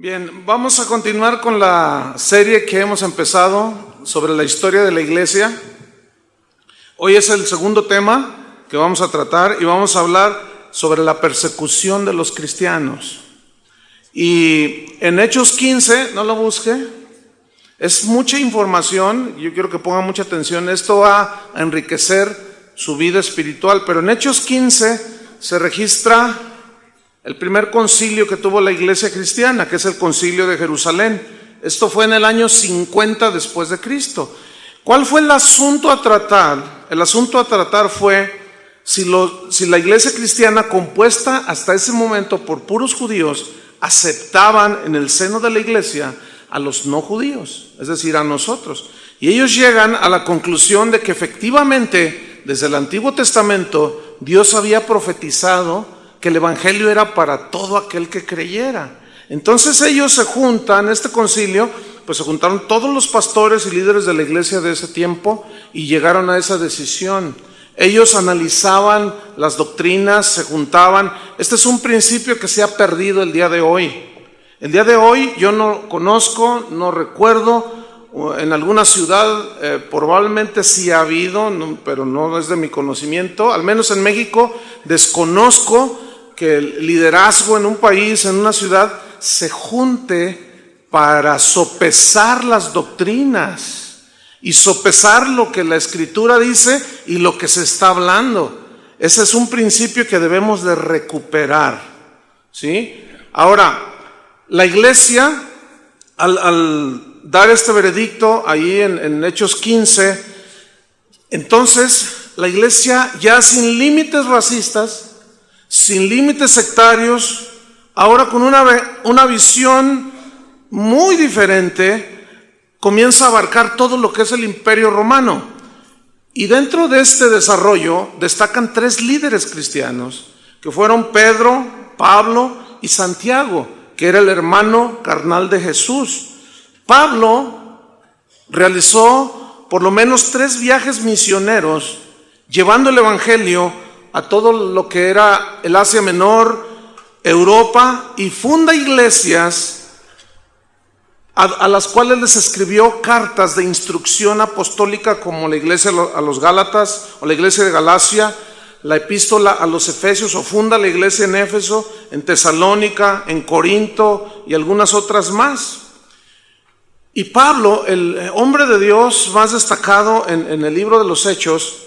Bien, vamos a continuar con la serie que hemos empezado sobre la historia de la iglesia. Hoy es el segundo tema que vamos a tratar y vamos a hablar sobre la persecución de los cristianos. Y en Hechos 15, no lo busque, es mucha información, yo quiero que pongan mucha atención, esto va a enriquecer su vida espiritual, pero en Hechos 15 se registra el primer concilio que tuvo la iglesia cristiana, que es el concilio de Jerusalén. Esto fue en el año 50 después de Cristo. ¿Cuál fue el asunto a tratar? El asunto a tratar fue si la iglesia cristiana, compuesta hasta ese momento por puros judíos, aceptaban en el seno de la iglesia a los no judíos, es decir, a nosotros. Y ellos llegan a la conclusión de que efectivamente, desde el Antiguo Testamento, Dios había profetizado que el evangelio era para todo aquel que creyera. Entonces ellos se juntan, este concilio, pues se juntaron todos los pastores y líderes de la iglesia de ese tiempo y llegaron a esa decisión. Ellos analizaban las doctrinas, se juntaban. Este es un principio que se ha perdido el día de hoy. El día de hoy yo no conozco, no recuerdo, en alguna ciudad probablemente sí ha habido, pero no es de mi conocimiento, al menos en México desconozco que el liderazgo en un país, en una ciudad, se junte para sopesar las doctrinas y sopesar lo que la Escritura dice y lo que se está hablando. Ese es un principio que debemos de recuperar, ¿sí? Ahora, la iglesia, al dar este veredicto ahí en Hechos 15, entonces la iglesia ya sin límites racistas, sin límites sectarios, ahora con una visión muy diferente, comienza a abarcar todo lo que es el Imperio Romano. Y dentro de este desarrollo destacan tres líderes cristianos, que fueron Pedro, Pablo y Santiago, que era el hermano carnal de Jesús. Pablo realizó por lo menos 3 viajes misioneros, llevando el evangelio a todo lo que era el Asia Menor, Europa, y funda iglesias a las cuales les escribió cartas de instrucción apostólica, como la iglesia a los Gálatas o la iglesia de Galacia, la epístola a los Efesios, o funda la iglesia en Éfeso, en Tesalónica, en Corinto y algunas otras más. Y Pablo, el hombre de Dios más destacado en el libro de los Hechos,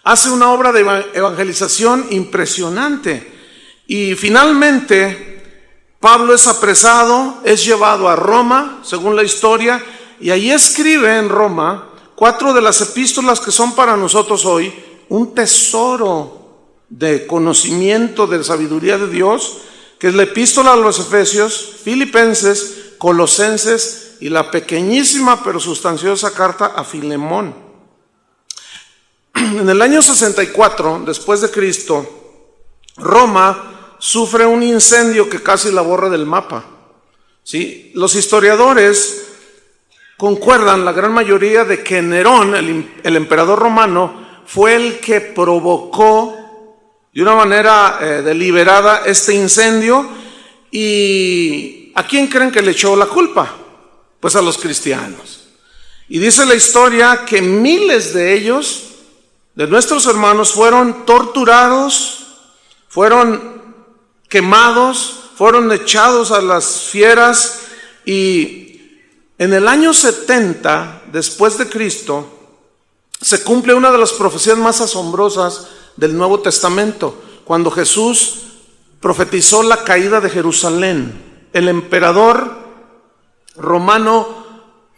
hace una obra de evangelización impresionante. Y finalmente Pablo es apresado, es llevado a Roma, según la historia, y ahí escribe en Roma 4 de las epístolas que son para nosotros hoy un tesoro de conocimiento, de sabiduría de Dios, que es la epístola a los Efesios, Filipenses, Colosenses y la pequeñísima pero sustanciosa carta a Filemón. En el año 64 después de Cristo, Roma sufre un incendio que casi la borra del mapa, ¿sí? Los historiadores concuerdan, la gran mayoría, de que Nerón, el emperador romano, fue el que provocó de una manera deliberada este incendio. ¿Y a quién creen que le echó la culpa? Pues a los cristianos. Y dice la historia que miles de ellos, de nuestros hermanos, fueron torturados, fueron quemados, fueron echados a las fieras. Y en el año 70 después de Cristo se cumple una de las profecías más asombrosas del Nuevo Testamento, cuando Jesús profetizó la caída de Jerusalén. El emperador romano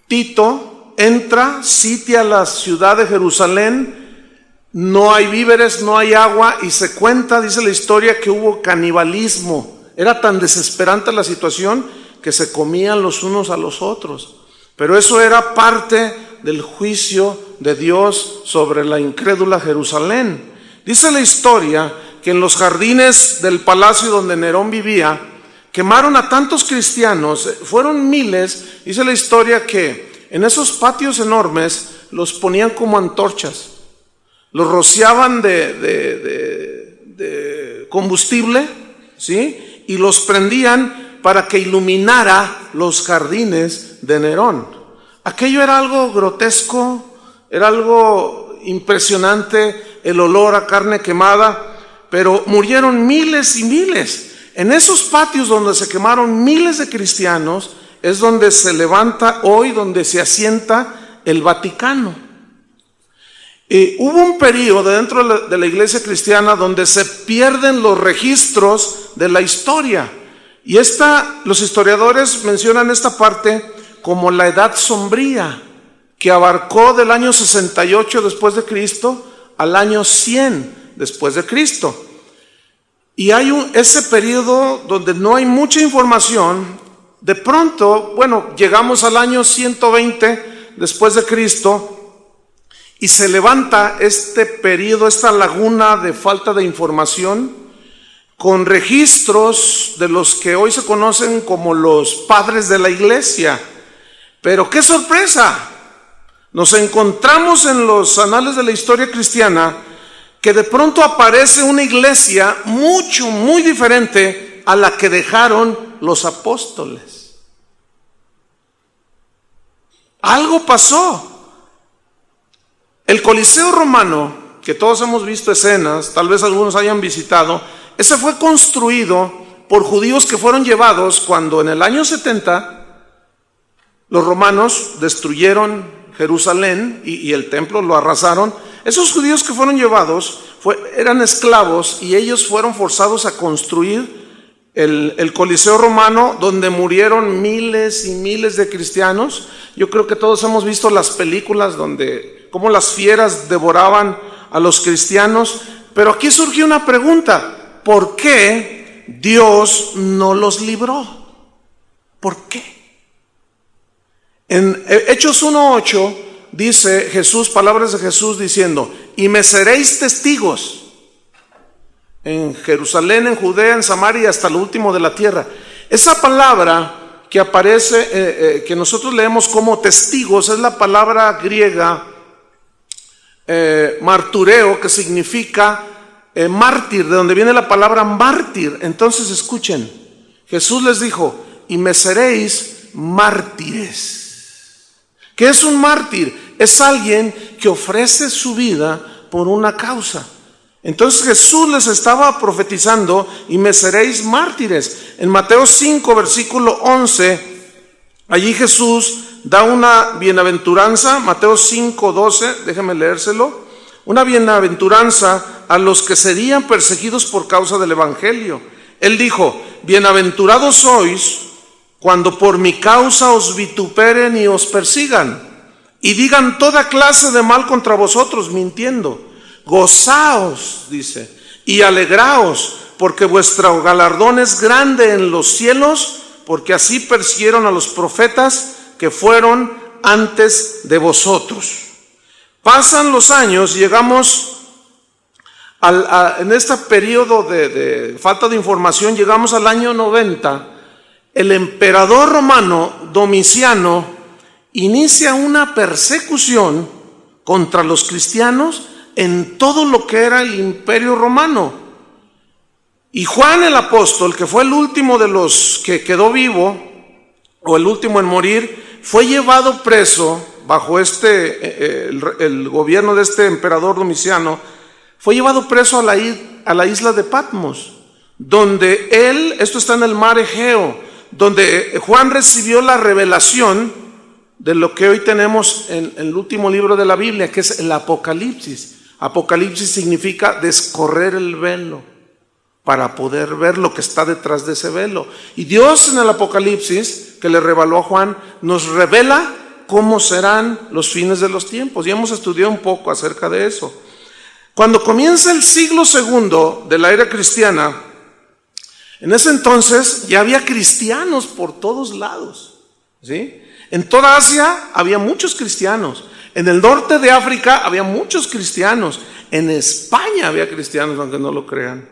Tito entra, sitia la ciudad de Jerusalén. No hay víveres, no hay agua, y se cuenta, dice la historia, que hubo canibalismo. Era tan desesperante la situación que se comían los unos a los otros. Pero eso era parte del juicio de Dios sobre la incrédula Jerusalén. Dice la historia que en los jardines del palacio donde Nerón vivía, quemaron a tantos cristianos, fueron miles. Dice la historia que en esos patios enormes los ponían como antorchas. Los rociaban de combustible, ¿sí? Y los prendían para que iluminara los jardines de Nerón. Aquello era algo grotesco, era algo impresionante, el olor a carne quemada, pero murieron miles y miles. En esos patios donde se quemaron miles de cristianos es donde se levanta hoy, donde se asienta el Vaticano. Hubo un periodo dentro de la iglesia cristiana donde se pierden los registros de la historia. Y los historiadores mencionan esta parte como la edad sombría, que abarcó del año 68 después de Cristo al año 100 después de Cristo. Y hay ese periodo donde no hay mucha información. De pronto, llegamos al año 120 después de Cristo y se levanta este periodo, esta laguna de falta de información, con registros de los que hoy se conocen como los padres de la iglesia. Pero ¡qué sorpresa! Nos encontramos en los anales de la historia cristiana que de pronto aparece una iglesia muy diferente a la que dejaron los apóstoles. Algo pasó. El Coliseo romano, que todos hemos visto escenas, tal vez algunos hayan visitado, ese fue construido por judíos que fueron llevados cuando en el año 70 los romanos destruyeron Jerusalén y el templo lo arrasaron. Esos judíos que fueron llevados eran esclavos y ellos fueron forzados a construir el Coliseo romano, donde murieron miles y miles de cristianos. Yo creo que todos hemos visto las películas donde cómo las fieras devoraban a los cristianos. Pero aquí surgió una pregunta: ¿por qué Dios no los libró? ¿Por qué? En Hechos 1:8 dice Jesús, palabras de Jesús diciendo: y me seréis testigos en Jerusalén, en Judea, en Samaria y hasta lo último de la tierra. Esa palabra que aparece, que nosotros leemos como testigos, es la palabra griega martureo, que significa mártir, de donde viene la palabra mártir. Entonces escuchen, Jesús les dijo: y me seréis mártires. ¿Qué es un mártir? Es alguien que ofrece su vida por una causa. Entonces Jesús les estaba profetizando: y me seréis mártires. En Mateo 5, versículo 11, allí Jesús da una bienaventuranza. Mateo 5, 12, déjenme leérselo. Una bienaventuranza a los que serían perseguidos por causa del evangelio. Él dijo: bienaventurados sois cuando por mi causa os vituperen y os persigan, y digan toda clase de mal contra vosotros, mintiendo. Gozaos, dice, y alegraos, porque vuestro galardón es grande en los cielos, porque así persiguieron a los profetas que fueron antes de vosotros. Pasan los años, llegamos en este periodo de falta de información, llegamos al año 90. El emperador romano Domiciano inicia una persecución contra los cristianos en todo lo que era el imperio romano. Y Juan el apóstol, que fue el último de los que quedó vivo, o el último en morir, fue llevado preso bajo el gobierno de este emperador Domiciano. Fue llevado preso a la isla de Patmos, donde esto está en el mar Egeo, donde Juan recibió la revelación de lo que hoy tenemos en el último libro de la Biblia, que es el Apocalipsis. Apocalipsis significa descorrer el velo para poder ver lo que está detrás de ese velo. Y Dios en el Apocalipsis, que le reveló a Juan, nos revela cómo serán los fines de los tiempos. Y hemos estudiado un poco acerca de eso. Cuando comienza el siglo segundo de la era cristiana, en ese entonces ya había cristianos por todos lados, ¿sí? En toda Asia había muchos cristianos. En el norte de África había muchos cristianos. En España había cristianos, aunque no lo crean.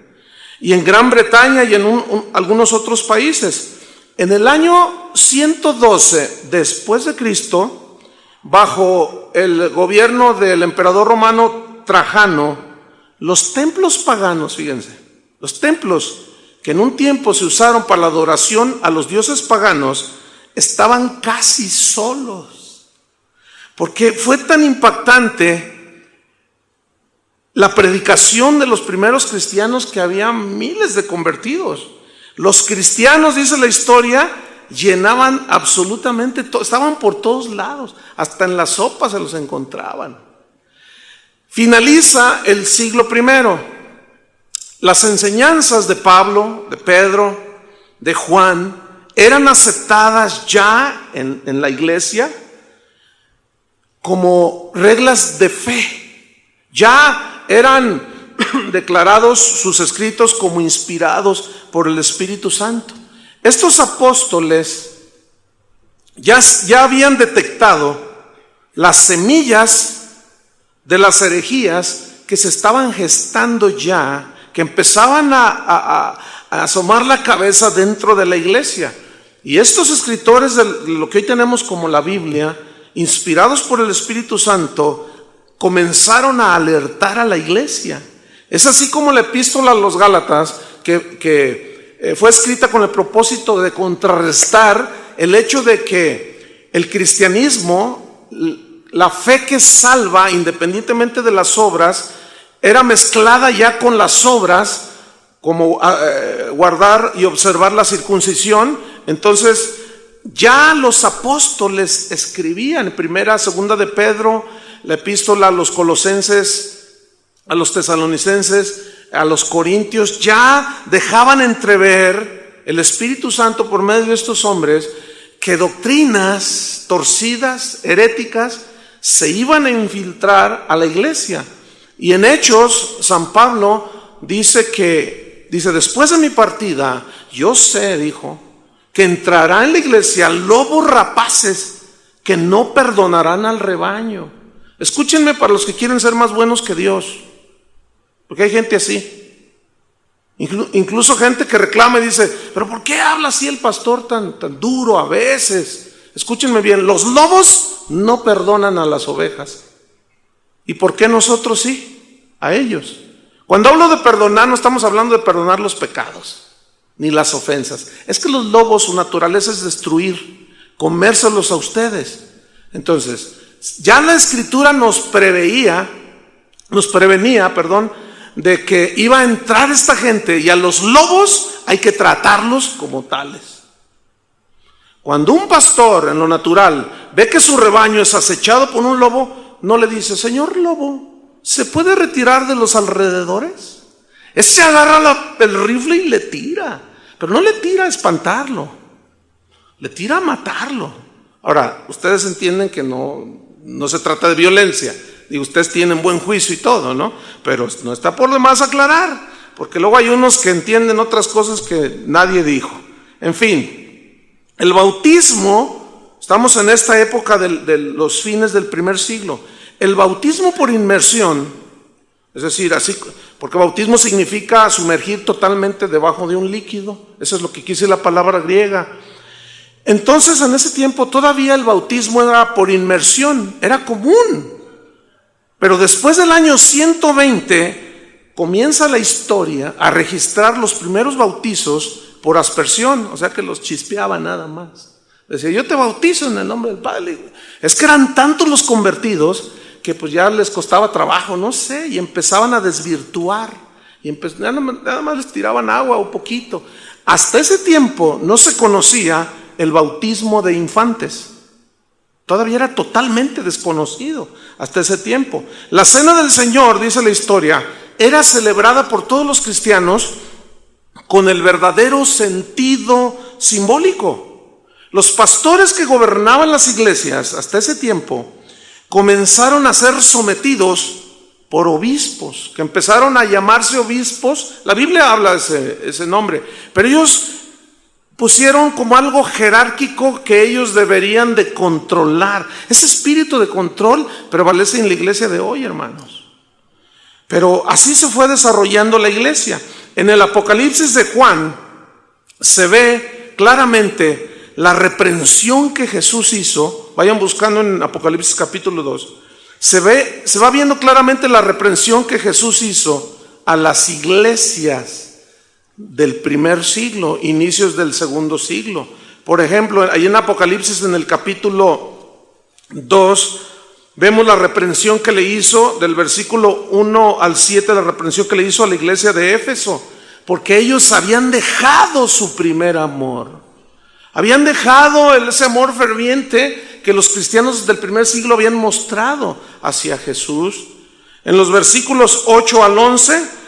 Y en Gran Bretaña y en algunos otros países. En el año 112 después de Cristo, bajo el gobierno del emperador romano Trajano, los templos paganos, fíjense, los templos que en un tiempo se usaron para la adoración a los dioses paganos, estaban casi solos. Porque fue tan impactante la predicación de los primeros cristianos que había miles de convertidos. Los cristianos, dice la historia, llenaban absolutamente todo, estaban por todos lados, hasta en las sopas se los encontraban. Finaliza el siglo I. Las enseñanzas de Pablo, de Pedro, de Juan, eran aceptadas ya en la iglesia como reglas de fe. Ya eran declarados sus escritos como inspirados por el Espíritu Santo. Estos apóstoles ya habían detectado las semillas de las herejías que se estaban gestando ya, que empezaban a asomar la cabeza dentro de la iglesia. Y estos escritores de lo que hoy tenemos como la Biblia, inspirados por el Espíritu Santo, comenzaron a alertar a la iglesia. Es así como la epístola a los Gálatas, que fue escrita con el propósito de contrarrestar el hecho de que el cristianismo, la fe que salva independientemente de las obras, era mezclada ya con las obras, como guardar y observar la circuncisión. Entonces ya los apóstoles escribían en primera, segunda de Pedro, la epístola a los colosenses, a los tesalonicenses, a los corintios, ya dejaban entrever el Espíritu Santo por medio de estos hombres que doctrinas torcidas, heréticas, se iban a infiltrar a la iglesia. Y en Hechos, San Pablo dice, después de mi partida, yo sé, dijo, que entrará en la iglesia lobos rapaces que no perdonarán al rebaño. Escúchenme para los que quieren ser más buenos que Dios, porque hay gente así. Incluso gente que reclama y dice, pero ¿por qué habla así el pastor tan duro a veces? Escúchenme bien, los lobos no perdonan a las ovejas. ¿Y por qué nosotros sí? A ellos. Cuando hablo de perdonar, no estamos hablando de perdonar los pecados, ni las ofensas. Es que los lobos, su naturaleza es destruir, comérselos a ustedes. Entonces, ya la Escritura nos prevenía, de que iba a entrar esta gente, y a los lobos hay que tratarlos como tales. Cuando un pastor en lo natural ve que su rebaño es acechado por un lobo, no le dice, señor lobo, ¿se puede retirar de los alrededores? Ese agarra el rifle y le tira, pero no le tira a espantarlo, le tira a matarlo. Ahora, ustedes entienden que no se trata de violencia, y ustedes tienen buen juicio y todo, ¿no? Pero no está por demás aclarar, porque luego hay unos que entienden otras cosas que nadie dijo. En fin, el bautismo, estamos en esta época de los fines del primer siglo. El bautismo por inmersión, es decir, así, porque bautismo significa sumergir totalmente debajo de un líquido. Eso es lo que quiere la palabra griega. Entonces, en ese tiempo todavía el bautismo era por inmersión, era común. Pero después del año 120 comienza la historia a registrar los primeros bautizos por aspersión, o sea que los chispeaba nada más. Decía, yo te bautizo en el nombre del Padre. Es que eran tantos los convertidos que pues ya les costaba trabajo, no sé, y empezaban a desvirtuar. Y nada más les tiraban agua o poquito. Hasta ese tiempo no se conocía el bautismo de infantes. Todavía era totalmente desconocido hasta ese tiempo. La cena del Señor, dice la historia, era celebrada por todos los cristianos con el verdadero sentido simbólico. Los pastores que gobernaban las iglesias hasta ese tiempo comenzaron a ser sometidos por obispos, que empezaron a llamarse obispos. La Biblia habla de ese nombre, pero ellos pusieron como algo jerárquico que ellos deberían de controlar. Ese espíritu de control prevalece en la iglesia de hoy, hermanos. Pero así se fue desarrollando la iglesia. En el Apocalipsis de Juan se ve claramente la reprensión que Jesús hizo. Vayan buscando en Apocalipsis capítulo 2. Se va viendo claramente la reprensión que Jesús hizo a las iglesias del primer siglo, inicios del segundo siglo. Por ejemplo, ahí en Apocalipsis, en el capítulo 2, vemos la reprensión que le hizo, del versículo 1 al 7, la reprensión que le hizo a la iglesia de Éfeso, porque ellos habían dejado su primer amor. Habían dejado ese amor ferviente que los cristianos del primer siglo habían mostrado hacia Jesús. En los versículos 8 al 11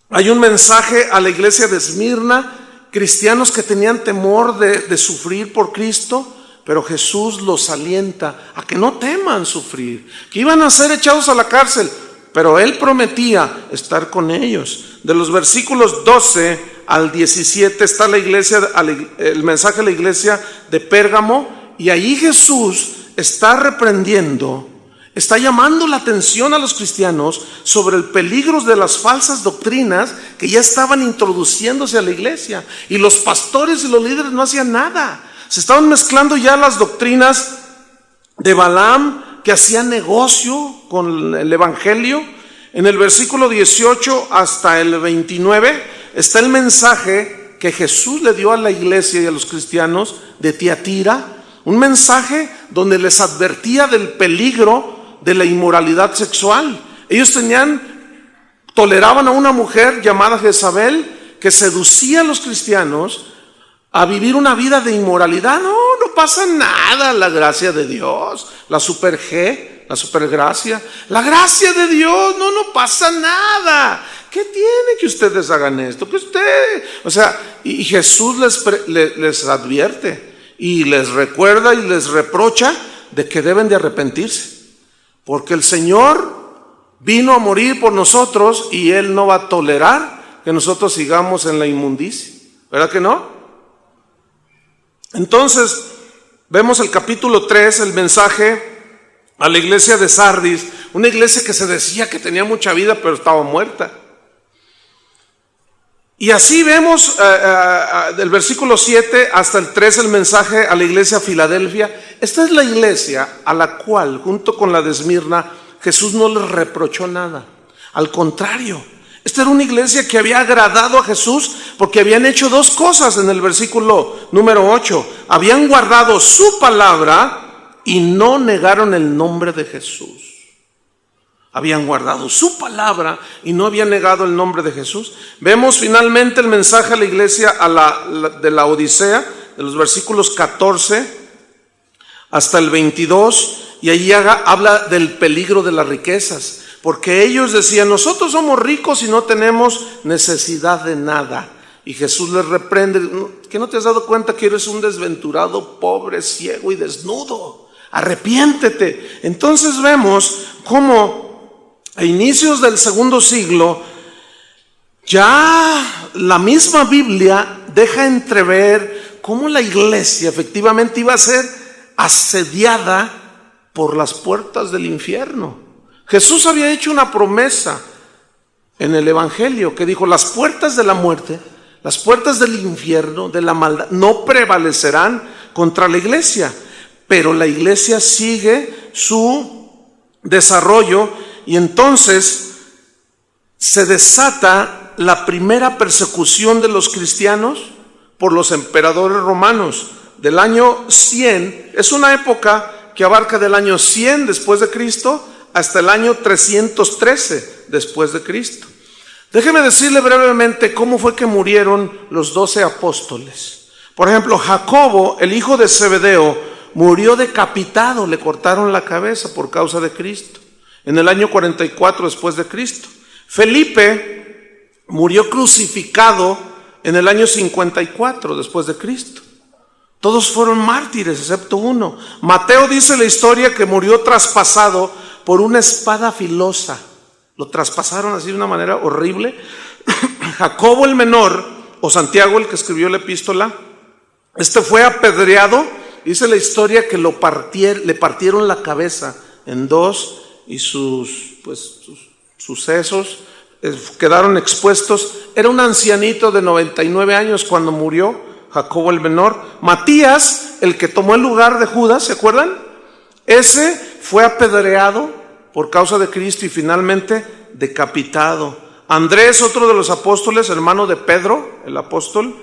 hay un mensaje a la iglesia de Esmirna, cristianos que tenían temor de sufrir por Cristo, pero Jesús los alienta a que no teman sufrir, que iban a ser echados a la cárcel, pero Él prometía estar con ellos. De los versículos 12 al 17 está el mensaje a la iglesia de Pérgamo, y ahí Jesús está reprendiendo, está llamando la atención a los cristianos sobre el peligro de las falsas doctrinas que ya estaban introduciéndose a la iglesia, y los pastores y los líderes no hacían nada. Se estaban mezclando ya las doctrinas de Balaam, que hacía negocio con el evangelio. En el versículo 18 hasta el 29 está el mensaje que Jesús le dio a la iglesia y a los cristianos de Tiatira, un mensaje donde les advertía del peligro de la inmoralidad sexual. Ellos toleraban a una mujer llamada Jezabel que seducía a los cristianos a vivir una vida de inmoralidad. No pasa nada, la gracia de Dios, la super G, la super gracia, la gracia de Dios, no pasa nada. ¿Qué tiene que ustedes hagan esto? Y Jesús les advierte y les recuerda y les reprocha de que deben de arrepentirse, porque el Señor vino a morir por nosotros y Él no va a tolerar que nosotros sigamos en la inmundicia, ¿verdad que no? Entonces, vemos el capítulo 3, el mensaje a la iglesia de Sardis, una iglesia que se decía que tenía mucha vida, pero estaba muerta. Y así vemos del versículo 7 hasta el 3 el mensaje a la iglesia de Filadelfia. Esta es la iglesia a la cual, junto con la de Esmirna, Jesús no les reprochó nada. Al contrario, esta era una iglesia que había agradado a Jesús porque habían hecho dos cosas en el versículo número 8. Habían guardado su palabra y no negaron el nombre de Jesús. Habían guardado su palabra y no habían negado el nombre de Jesús. Vemos finalmente el mensaje a la iglesia de la Odisea, de los versículos 14 hasta el 22, y allí habla del peligro de las riquezas. Porque ellos decían, nosotros somos ricos y no tenemos necesidad de nada. Y Jesús les reprende, ¿que no te has dado cuenta que eres un desventurado, pobre, ciego y desnudo? Arrepiéntete. Entonces vemos cómo a inicios del segundo siglo, ya la misma Biblia deja entrever cómo la iglesia efectivamente iba a ser asediada por las puertas del infierno. Jesús había hecho una promesa en el evangelio que dijo, las puertas de la muerte, las puertas del infierno, de la maldad, no prevalecerán contra la iglesia, pero la iglesia sigue su desarrollo y entonces se desata la primera persecución de los cristianos por los emperadores romanos del año 100. Es una época que abarca del año 100 después de Cristo hasta el año 313 después de Cristo. Déjeme decirle brevemente cómo fue que murieron los 12 apóstoles. Por ejemplo, Jacobo, el hijo de Zebedeo, murió decapitado, le cortaron la cabeza por causa de Cristo, en el año 44 después de Cristo. Felipe murió crucificado en el año 54 después de Cristo. Todos fueron mártires, excepto uno. Mateo dice la historia que murió traspasado por una espada filosa. Lo traspasaron así de una manera horrible. Jacobo el menor, o Santiago el que escribió la epístola, fue apedreado. Dice la historia que le partieron la cabeza en dos y sus sesos quedaron expuestos. Era un ancianito de 99 años cuando murió Jacobo el menor. Matías, el que tomó el lugar de Judas, ¿se acuerdan? Ese fue apedreado por causa de Cristo y finalmente decapitado. Andrés, otro de los apóstoles, hermano de Pedro, el apóstol,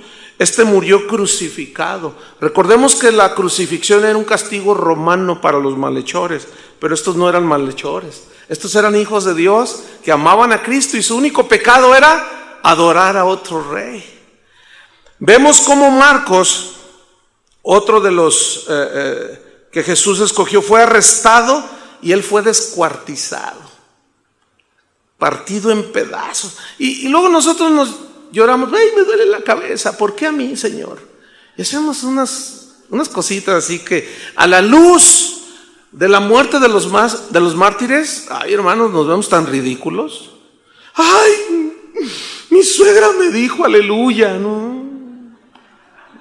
murió crucificado. Recordemos que la crucifixión era un castigo romano para los malhechores, pero estos no eran malhechores. Estos eran hijos de Dios que amaban a Cristo y su único pecado era adorar a otro rey. Vemos cómo Marcos, otro de los que Jesús escogió, fue arrestado y él fue descuartizado, partido en pedazos. Y luego nosotros nos lloramos, ¡ay, me duele la cabeza! ¿Por qué a mí, Señor? Y hacemos unas cositas así que a la luz de la muerte de los mártires, ay, hermanos, nos vemos tan ridículos. ¡Ay, mi suegra me dijo aleluya! ¿No?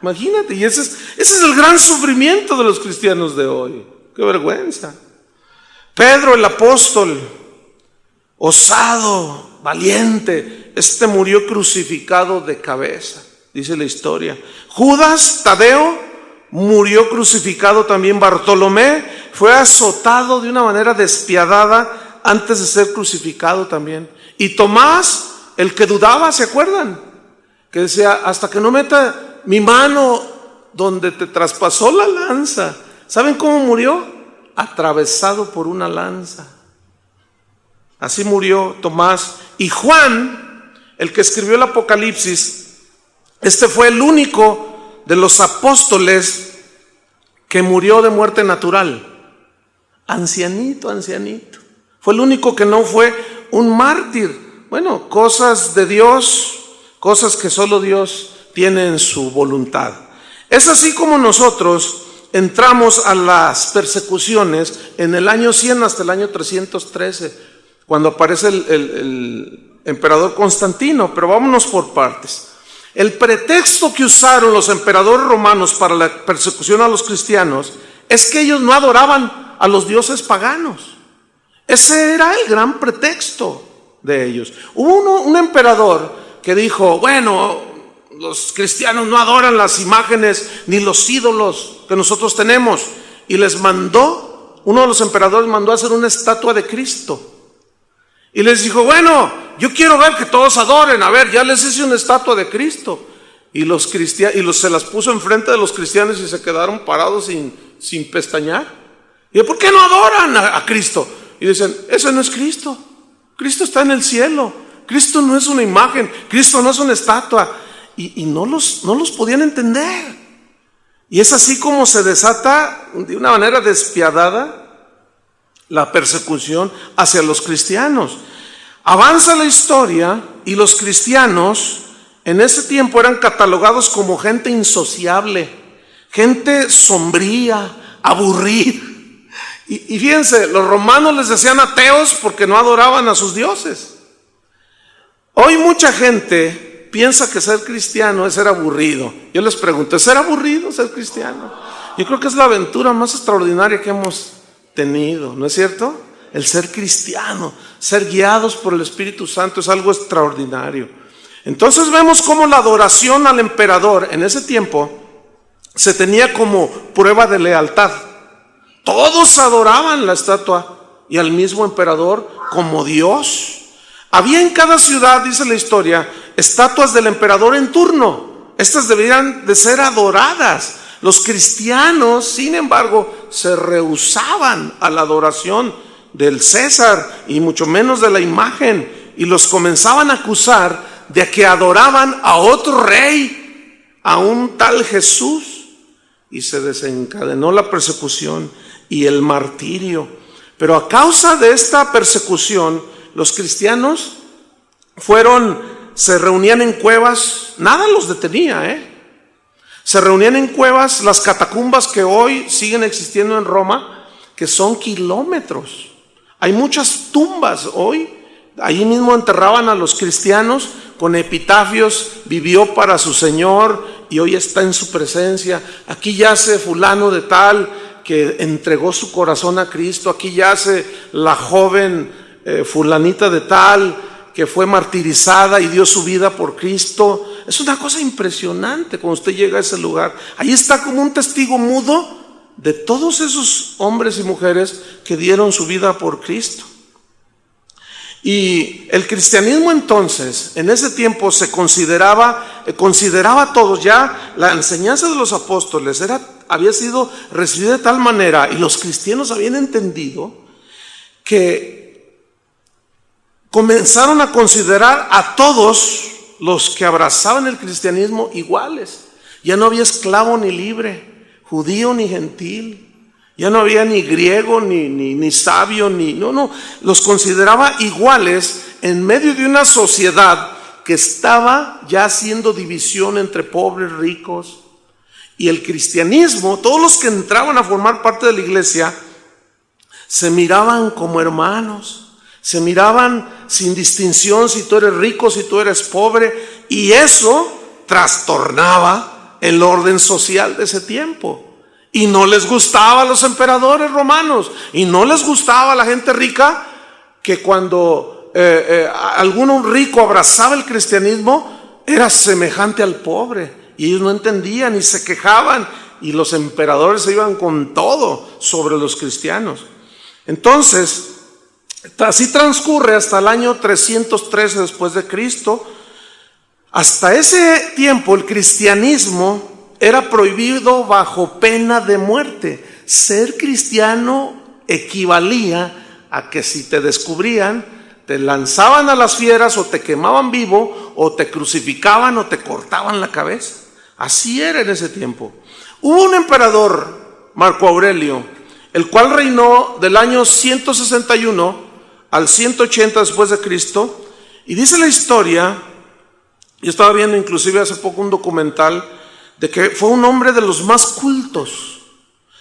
Imagínate, y ese es el gran sufrimiento de los cristianos de hoy. ¡Qué vergüenza! Pedro, el apóstol, osado, valiente, murió crucificado de cabeza, dice la historia. Judas, Tadeo, murió crucificado también. Bartolomé fue azotado de una manera despiadada antes de ser crucificado también. Y Tomás, el que dudaba, ¿se acuerdan? Que decía, hasta que no meta mi mano donde te traspasó la lanza. ¿Saben cómo murió? Atravesado por una lanza. Así murió Tomás. Y Juan, el que escribió el Apocalipsis, fue el único de los apóstoles que murió de muerte natural. Ancianito. Fue el único que no fue un mártir. Bueno, cosas de Dios, cosas que solo Dios tiene en su voluntad. Es así como nosotros entramos a las persecuciones en el año 100 hasta el año 313, cuando aparece el emperador Constantino. Pero vámonos por partes. El pretexto que usaron los emperadores romanos para la persecución a los cristianos es que ellos no adoraban a los dioses paganos. Ese era el gran pretexto de ellos. Hubo un emperador que dijo, bueno, los cristianos no adoran las imágenes ni los ídolos que nosotros tenemos, y uno de los emperadores mandó a hacer una estatua de Cristo. Y les dijo, bueno, yo quiero ver que todos adoren. A ver, ya les hice una estatua de Cristo. Y se las puso enfrente de los cristianos y se quedaron parados sin pestañear. Y ¿por qué no adoran a Cristo? Y dicen, ese no es Cristo. Cristo está en el cielo. Cristo no es una imagen. Cristo no es una estatua. Y no los podían entender. Y es así como se desata de una manera despiadada la persecución hacia los cristianos. Avanza la historia y los cristianos en ese tiempo eran catalogados como gente insociable, gente sombría, aburrida. Y fíjense, los romanos les decían ateos porque no adoraban a sus dioses. Hoy mucha gente piensa que ser cristiano es ser aburrido. Yo les pregunto, ¿es ser aburrido ser cristiano? Yo creo que es la aventura más extraordinaria que hemos tenido, ¿no es cierto? El ser cristiano, ser guiados por el Espíritu Santo es algo extraordinario. Entonces vemos cómo la adoración al emperador en ese tiempo se tenía como prueba de lealtad. Todos adoraban la estatua y al mismo emperador como Dios. Había en cada ciudad, dice la historia, estatuas del emperador en turno. Estas debían de ser adoradas. Los cristianos, sin embargo, se rehusaban a la adoración del César y mucho menos de la imagen, y los comenzaban a acusar de que adoraban a otro rey, a un tal Jesús, y se desencadenó la persecución y el martirio. Pero a causa de esta persecución, los cristianos se reunían en cuevas, nada los detenía, Se reunían en cuevas, las catacumbas que hoy siguen existiendo en Roma, que son kilómetros. Hay muchas tumbas hoy. Allí mismo enterraban a los cristianos con epitafios: vivió para su Señor y hoy está en su presencia. Aquí yace fulano de tal que entregó su corazón a Cristo. Aquí yace la joven fulanita de tal que fue martirizada y dio su vida por Cristo. Es una cosa impresionante cuando usted llega a ese lugar. Ahí está como un testigo mudo de todos esos hombres y mujeres que dieron su vida por Cristo. Y el cristianismo entonces, en ese tiempo se consideraba a todos, ya la enseñanza de los apóstoles había sido recibida de tal manera, y los cristianos habían entendido que comenzaron a considerar a todos los que abrazaban el cristianismo iguales. Ya no había esclavo ni libre, judío ni gentil. Ya no había ni griego, ni sabio, no, los consideraba iguales en medio de una sociedad que estaba ya haciendo división entre pobres, ricos. Y el cristianismo, todos los que entraban a formar parte de la iglesia, se miraban como hermanos, se miraban sin distinción si tú eres rico, si tú eres pobre, y eso trastornaba el orden social de ese tiempo. Y no les gustaba a los emperadores romanos, y no les gustaba a la gente rica, que cuando alguno rico abrazaba el cristianismo, era semejante al pobre, y ellos no entendían y se quejaban, y los emperadores se iban con todo sobre los cristianos. Entonces, así transcurre hasta el año 313 después de Cristo. Hasta ese tiempo el cristianismo era prohibido bajo pena de muerte. Ser cristiano equivalía a que si te descubrían, te lanzaban a las fieras, o te quemaban vivo, o te crucificaban, o te cortaban la cabeza. Así era en ese tiempo. Hubo un emperador, Marco Aurelio, el cual reinó del año 161 al 180 después de Cristo, y dice la historia, yo estaba viendo inclusive hace poco un documental, de que fue un hombre de los más cultos,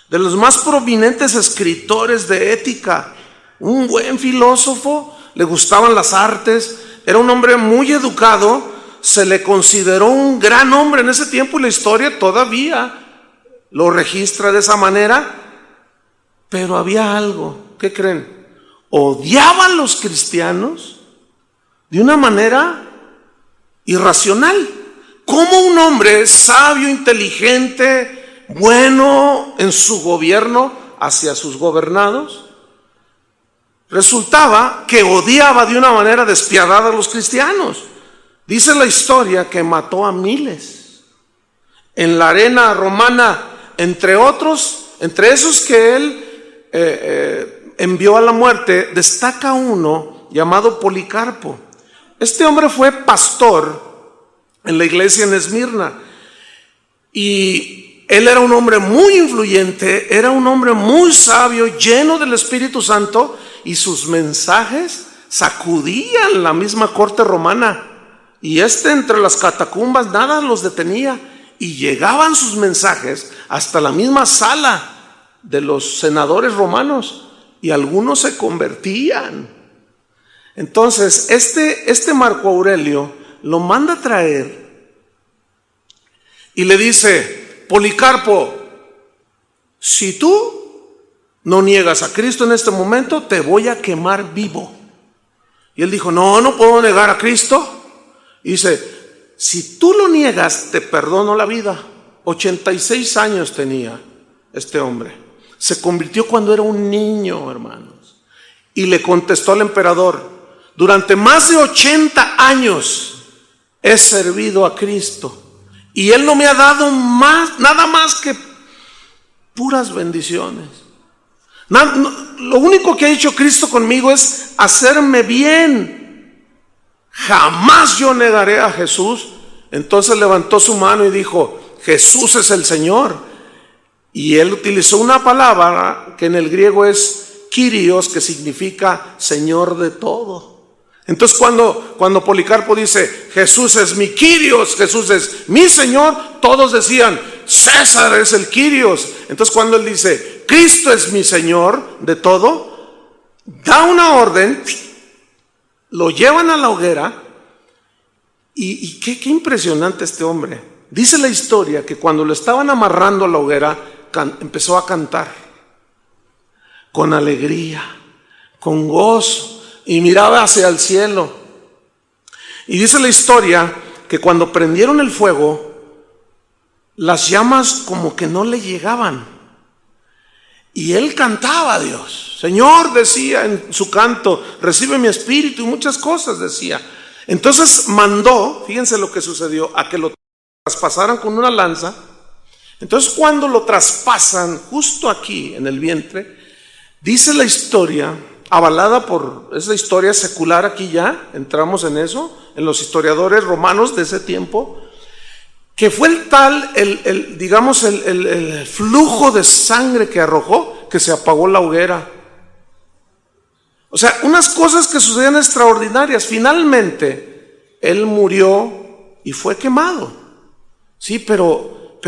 de los más prominentes escritores de ética, un buen filósofo, le gustaban las artes, era un hombre muy educado, se le consideró un gran hombre en ese tiempo, y la historia todavía lo registra de esa manera. Pero había algo, ¿qué creen? Odiaban a los cristianos de una manera irracional. ¿Cómo un hombre sabio, inteligente, bueno en su gobierno hacia sus gobernados, resultaba que odiaba de una manera despiadada a los cristianos? Dice la historia que mató a miles en la arena romana, entre otros, entre esos que él envió a la muerte, destaca uno llamado Policarpo. Este hombre fue pastor en la iglesia en Esmirna, y él era un hombre muy influyente, era un hombre muy sabio, lleno del Espíritu Santo, y sus mensajes sacudían la misma corte romana, y entre las catacumbas nada los detenía, y llegaban sus mensajes hasta la misma sala de los senadores romanos, y algunos se convertían. Entonces este Marco Aurelio lo manda a traer y le dice: Policarpo, si tú no niegas a Cristo en este momento, te voy a quemar vivo. Y él dijo: no puedo negar a Cristo. Y dice: si tú lo niegas, te perdono la vida. 86 años tenía este hombre. Se convirtió cuando era un niño, hermanos. Y le contestó al emperador: durante más de 80 años he servido a Cristo, y Él no me ha dado nada más que puras bendiciones. Lo único que ha hecho Cristo conmigo es hacerme bien. Jamás yo negaré a Jesús. Entonces levantó su mano y dijo: Jesús es el Señor. Y él utilizó una palabra que en el griego es Kyrios, que significa Señor de todo. Entonces cuando Policarpo dice: Jesús es mi Kyrios, Jesús es mi Señor, todos decían: César es el Kyrios. Entonces cuando él dice: Cristo es mi Señor de todo, da una orden, lo llevan a la hoguera. Y qué impresionante este hombre. Dice la historia que cuando lo estaban amarrando a la hoguera, empezó a cantar con alegría, con gozo, y miraba hacia el cielo. Y dice la historia que cuando prendieron el fuego, las llamas como que no le llegaban. Y él cantaba a Dios. Señor, decía en su canto, recibe mi espíritu, y muchas cosas decía. Entonces mandó, fíjense lo que sucedió, a que lo traspasaran con una lanza. Entonces cuando lo traspasan justo aquí en el vientre, dice la historia, avalada por esa historia secular, aquí ya entramos en eso, en los historiadores romanos de ese tiempo, que fue el tal, el flujo de sangre que arrojó, que se apagó la hoguera. O sea, unas cosas que sucedían extraordinarias. Finalmente, él murió y fue quemado. Sí, pero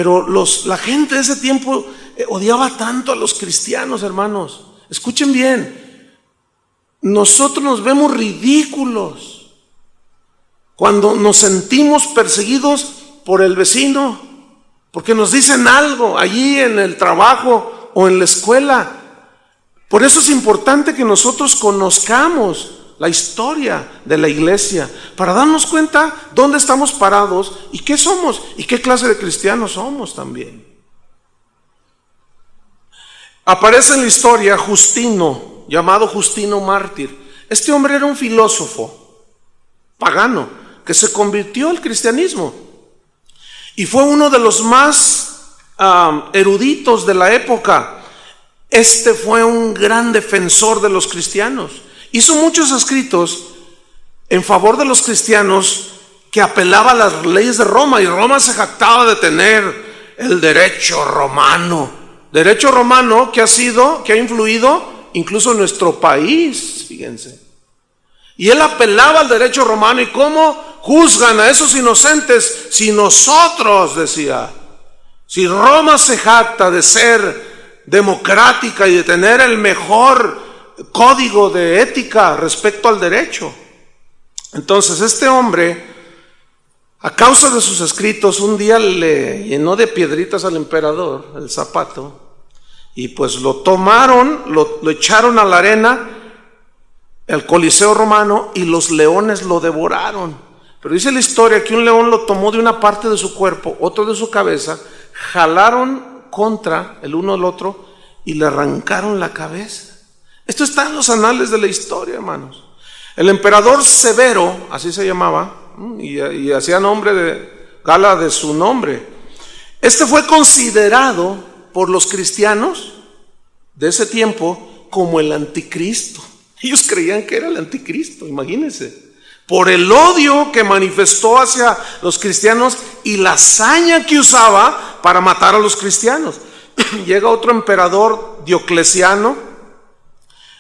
la gente de ese tiempo odiaba tanto a los cristianos, hermanos. Escuchen bien, nosotros nos vemos ridículos cuando nos sentimos perseguidos por el vecino, porque nos dicen algo allí en el trabajo o en la escuela. Por eso es importante que nosotros conozcamos la historia de la iglesia, para darnos cuenta dónde estamos parados y qué somos y qué clase de cristianos somos también. Aparece en la historia Justino, llamado Justino mártir. Este hombre era un filósofo pagano que se convirtió al cristianismo y fue uno de los más eruditos de la época. Este fue un gran defensor de los cristianos. Hizo muchos escritos en favor de los cristianos que apelaba a las leyes de Roma, y Roma se jactaba de tener el derecho romano. Derecho romano que ha influido incluso en nuestro país, fíjense. Y él apelaba al derecho romano. ¿Y cómo juzgan a esos inocentes si nosotros, decía, si Roma se jacta de ser democrática y de tener el mejor código de ética respecto al derecho? Entonces este hombre, a causa de sus escritos, un día le llenó de piedritas al emperador el zapato, y pues lo tomaron, lo echaron a la arena, al Coliseo romano, y los leones lo devoraron. Pero dice la historia que un león lo tomó de una parte de su cuerpo, otro de su cabeza, jalaron contra el uno al otro y le arrancaron la cabeza. Esto está en los anales de la historia, hermanos. El emperador Severo, así se llamaba, y hacía nombre de gala de su nombre. Este fue considerado por los cristianos de ese tiempo como el anticristo. Ellos creían que era el anticristo, imagínense, por el odio que manifestó hacia los cristianos y la hazaña que usaba para matar a los cristianos. Llega otro emperador, Diocleciano.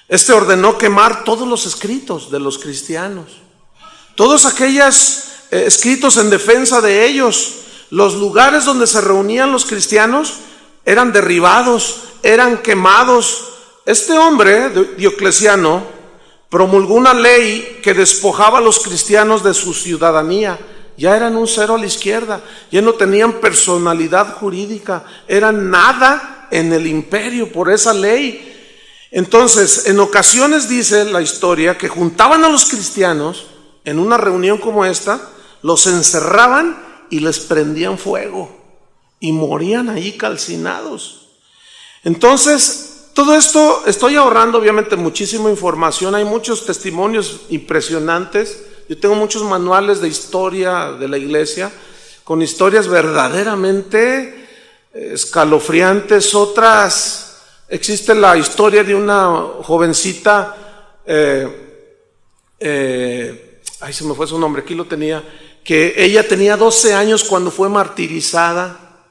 Este ordenó quemar todos los escritos de los cristianos, todos aquellos escritos en defensa de ellos. Los lugares donde se reunían los cristianos eran derribados, eran quemados. Este hombre, Diocleciano, promulgó una ley que despojaba a los cristianos de su ciudadanía. Ya eran un cero a la izquierda, ya no tenían personalidad jurídica, eran nada en el imperio por esa ley. Entonces, en ocasiones dice la historia que juntaban a los cristianos en una reunión como esta, los encerraban y les prendían fuego y morían ahí calcinados. Entonces, todo esto, estoy ahorrando obviamente muchísima información, hay muchos testimonios impresionantes. Yo tengo muchos manuales de historia de la iglesia con historias verdaderamente escalofriantes. Otras, existe la historia de una jovencita, ay, se me fue su nombre, aquí lo tenía, que ella tenía 12 años cuando fue martirizada,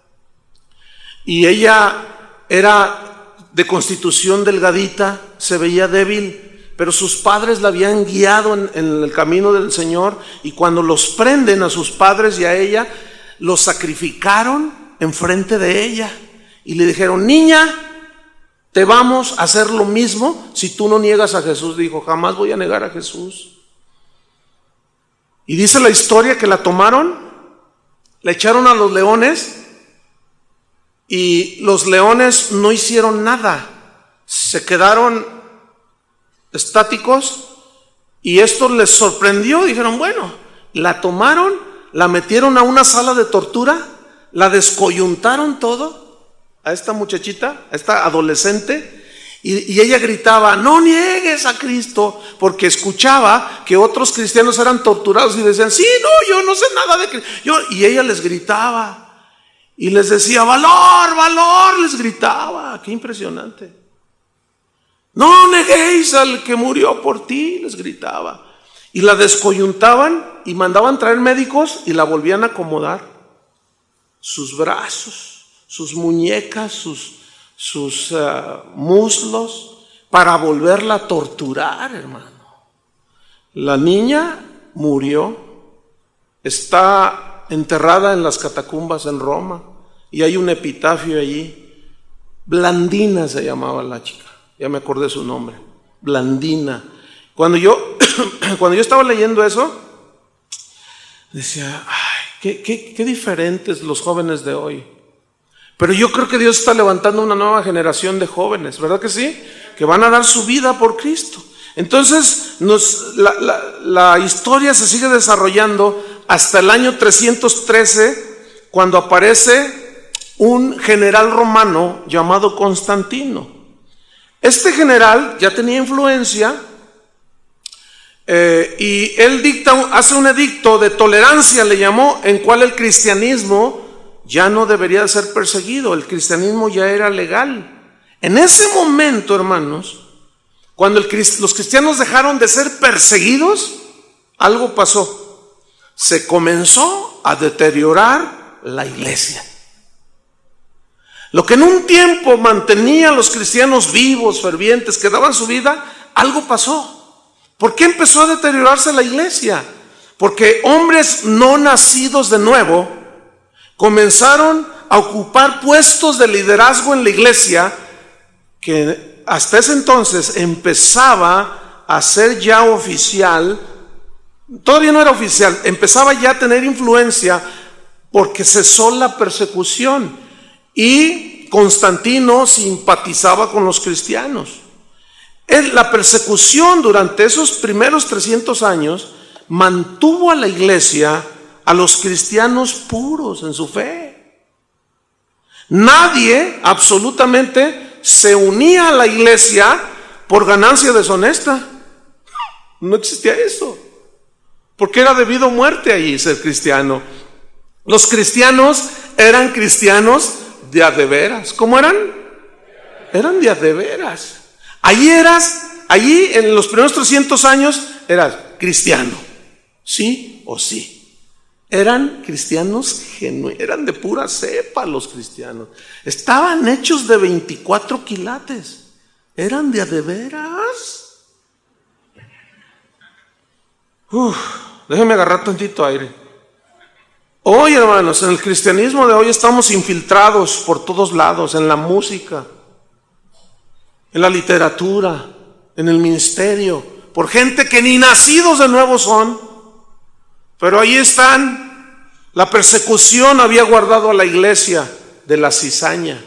y ella era de constitución delgadita, se veía débil, pero sus padres la habían guiado en el camino del Señor, y cuando los prenden a sus padres y a ella, los sacrificaron enfrente de ella y le dijeron: niña, te vamos a hacer lo mismo si tú no niegas a Jesús. Dijo: jamás voy a negar a Jesús. Y dice la historia que la tomaron, la echaron a los leones, y los leones no hicieron nada, se quedaron estáticos, y esto les sorprendió. Dijeron: bueno, la tomaron, la metieron a una sala de tortura, la descoyuntaron todo, a esta muchachita, a esta adolescente, y ella gritaba, no niegues a Cristo, porque escuchaba que otros cristianos eran torturados y decían, sí, no, yo no sé nada de Cristo. Y ella les gritaba y les decía, valor, valor, les gritaba. Qué impresionante. No neguéis al que murió por ti, les gritaba. Y la descoyuntaban y mandaban traer médicos y la volvían a acomodar. Sus brazos, sus muñecas, sus muslos, para volverla a torturar, hermano. La niña murió, está enterrada en las catacumbas en Roma y hay un epitafio allí. Blandina se llamaba la chica, ya me acordé su nombre, Blandina. Cuando yo estaba leyendo eso, decía, ay, qué diferentes los jóvenes de hoy. Pero yo creo que Dios está levantando una nueva generación de jóvenes, ¿verdad que sí? Que van a dar su vida por Cristo. Entonces, la historia se sigue desarrollando hasta el año 313, cuando aparece un general romano llamado Constantino. Este general ya tenía influencia y él hace un edicto de tolerancia, le llamó, en cual el cristianismo ya no debería ser perseguido, el cristianismo ya era legal. En ese momento, hermanos, cuando los cristianos dejaron de ser perseguidos, algo pasó. Se comenzó a deteriorar la iglesia. Lo que en un tiempo mantenía a los cristianos vivos, fervientes, que daban su vida, algo pasó. ¿Por qué empezó a deteriorarse la iglesia? Porque hombres no nacidos de nuevo comenzaron a ocupar puestos de liderazgo en la iglesia que hasta ese entonces empezaba a ser ya oficial. Todavía no era oficial, empezaba ya a tener influencia porque cesó la persecución y Constantino simpatizaba con los cristianos. La persecución durante esos primeros 300 años mantuvo a la iglesia, a los cristianos puros en su fe. Nadie absolutamente se unía a la iglesia por ganancia deshonesta. No existía eso, porque era debido a muerte allí ser cristiano. Los cristianos eran cristianos de a de veras. ¿Cómo eran? Eran de a de veras. Allí en los primeros 300 años eras cristiano, sí o sí. Eran cristianos genuinos, eran de pura cepa los cristianos. Estaban hechos de 24 quilates. Eran de a de veras. Déjenme agarrar tantito aire. Hoy, hermanos, en el cristianismo de hoy estamos infiltrados por todos lados, en la música, en la literatura, en el ministerio, por gente que ni nacidos de nuevo son. Pero ahí están. La persecución había guardado a la iglesia de la cizaña.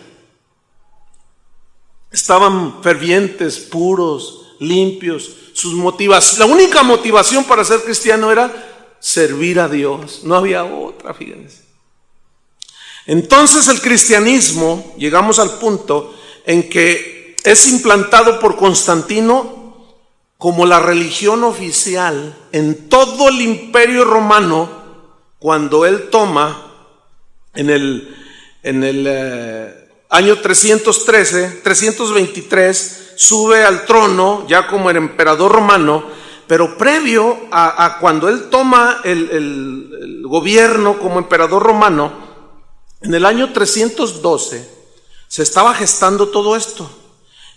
Estaban fervientes, puros, limpios. La única motivación para ser cristiano era servir a Dios. No había otra, fíjense. Entonces el cristianismo, llegamos al punto en que es implantado por Constantino como la religión oficial en todo el imperio romano, cuando él toma en el año 323, sube al trono ya como el emperador romano, pero previo a cuando él toma el gobierno como emperador romano, en el año 312 se estaba gestando todo esto.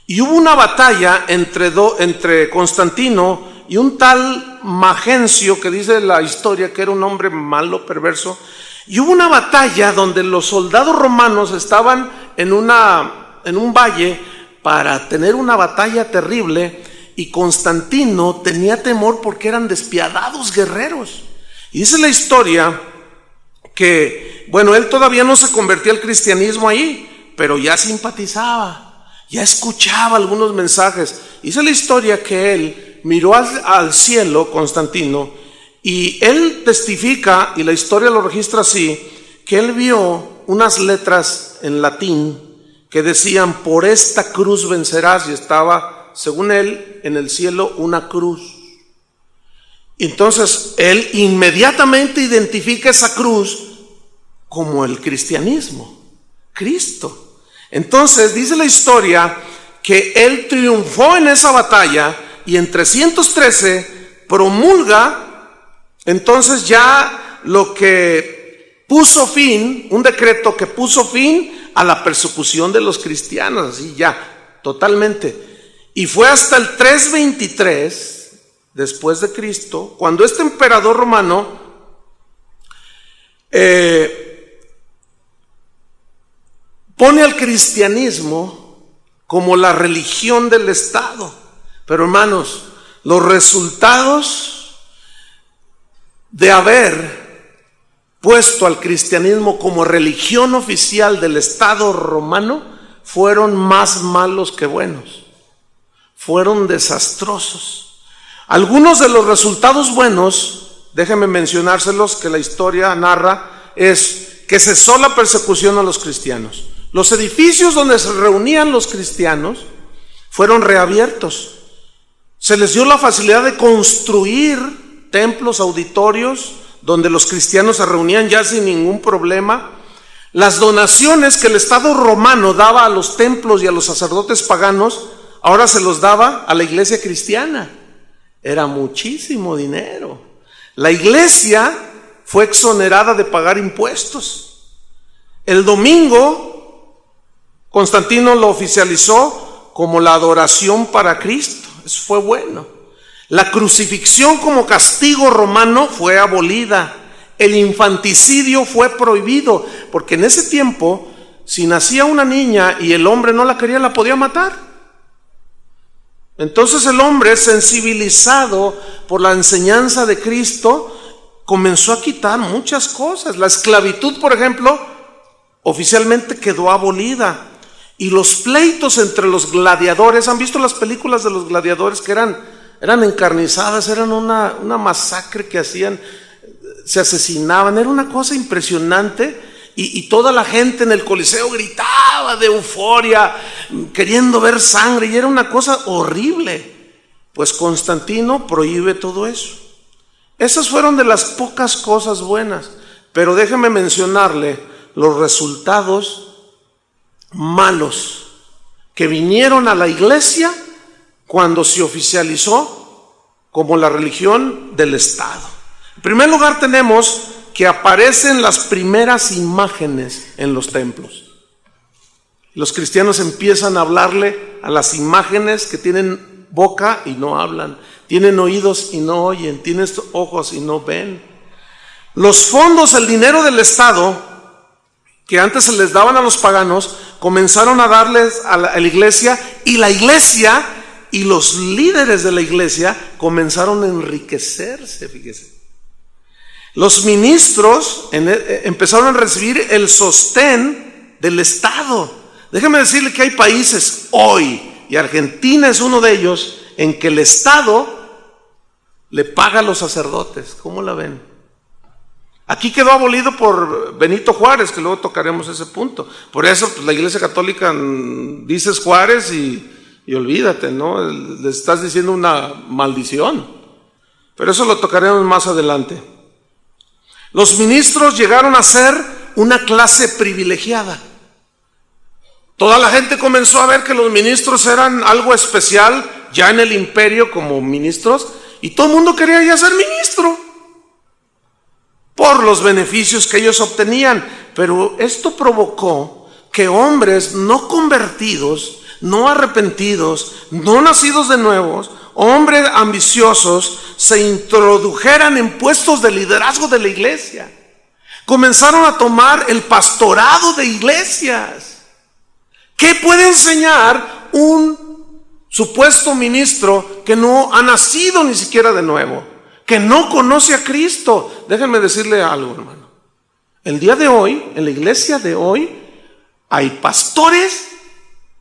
Y hubo una batalla entre Constantino y un tal Magencio, que dice la historia que era un hombre malo, perverso. Y hubo una batalla donde los soldados romanos estaban en un valle para tener una batalla terrible, y Constantino tenía temor porque eran despiadados guerreros. Y dice la historia que, bueno, él todavía no se convertía al cristianismo ahí, pero ya simpatizaba. Ya escuchaba algunos mensajes. Dice la historia que él miró al cielo, Constantino, y él testifica, y la historia lo registra así, que él vio unas letras en latín que decían: por esta cruz vencerás, y estaba, según él, en el cielo una cruz. Entonces él inmediatamente identifica esa cruz como el cristianismo, Cristo. Entonces dice la historia que él triunfó en esa batalla y en 313 promulga entonces ya lo que puso fin, un decreto que puso fin a la persecución de los cristianos, así ya, totalmente. Y fue hasta el 323 después de Cristo, cuando este emperador romano pone al cristianismo como la religión del Estado. Pero hermanos, los resultados de haber puesto al cristianismo como religión oficial del Estado romano fueron más malos que buenos, fueron desastrosos. Algunos de los resultados buenos, déjenme mencionárselos, que la historia narra, es que cesó la persecución a los cristianos. Los edificios donde se reunían los cristianos fueron reabiertos. Se les dio la facilidad de construir templos, auditorios, donde los cristianos se reunían ya sin ningún problema. Las donaciones que el Estado romano daba a los templos y a los sacerdotes paganos, ahora se los daba a la iglesia cristiana. Era muchísimo dinero. La iglesia fue exonerada de pagar impuestos. El domingo, Constantino lo oficializó como la adoración para Cristo. Eso fue bueno. La crucifixión como castigo romano fue abolida. El infanticidio fue prohibido, porque en ese tiempo, si nacía una niña y el hombre no la quería, la podía matar. Entonces el hombre, sensibilizado por la enseñanza de Cristo, comenzó a quitar muchas cosas. La esclavitud, por ejemplo, oficialmente quedó abolida. Y los pleitos entre los gladiadores, ¿han visto las películas de los gladiadores que eran encarnizadas, eran una masacre que hacían, se asesinaban, era una cosa impresionante, y toda la gente en el Coliseo gritaba de euforia, queriendo ver sangre, y era una cosa horrible. Pues Constantino prohíbe todo eso. Esas fueron de las pocas cosas buenas, pero déjeme mencionarle los resultados malos que vinieron a la iglesia cuando se oficializó como la religión del Estado. En primer lugar, tenemos que aparecen las primeras imágenes en los templos. Los cristianos empiezan a hablarle a las imágenes que tienen boca y no hablan, tienen oídos y no oyen, tienen ojos y no ven. Los fondos, el dinero del Estado, que antes se les daban a los paganos, comenzaron a darles a la iglesia, y la iglesia y los líderes de la iglesia comenzaron a enriquecerse, fíjese. Los ministros empezaron a recibir el sostén del Estado. Déjeme decirle que hay países hoy, y Argentina es uno de ellos, en que el Estado le paga a los sacerdotes. ¿Cómo la ven? Aquí quedó abolido por Benito Juárez, que luego tocaremos ese punto. Por eso pues, la Iglesia Católica dices Juárez y olvídate, ¿no? Le estás diciendo una maldición. Pero eso lo tocaremos más adelante. Los ministros llegaron a ser una clase privilegiada. Toda la gente comenzó a ver que los ministros eran algo especial ya en el imperio como ministros, y todo el mundo quería ya ser ministro por los beneficios que ellos obtenían. Pero esto provocó que hombres no convertidos, no arrepentidos, no nacidos de nuevos, hombres ambiciosos, se introdujeran en puestos de liderazgo de la iglesia. Comenzaron a tomar el pastorado de iglesias. ¿Qué puede enseñar un supuesto ministro que no ha nacido ni siquiera de nuevo, que no conoce a Cristo? Déjenme decirle algo, hermano. El día de hoy, en la iglesia de hoy, hay pastores,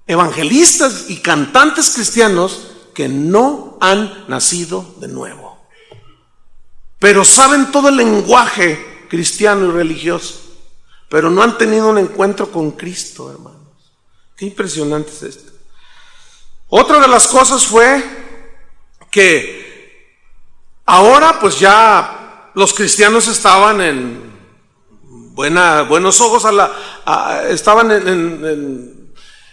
evangelistas y cantantes cristianos que no han nacido de nuevo, pero saben todo el lenguaje cristiano y religioso, pero no han tenido un encuentro con Cristo, hermanos. Qué impresionante es esto. Otra de las cosas fue que ahora pues ya los cristianos estaban en buenos ojos, estaban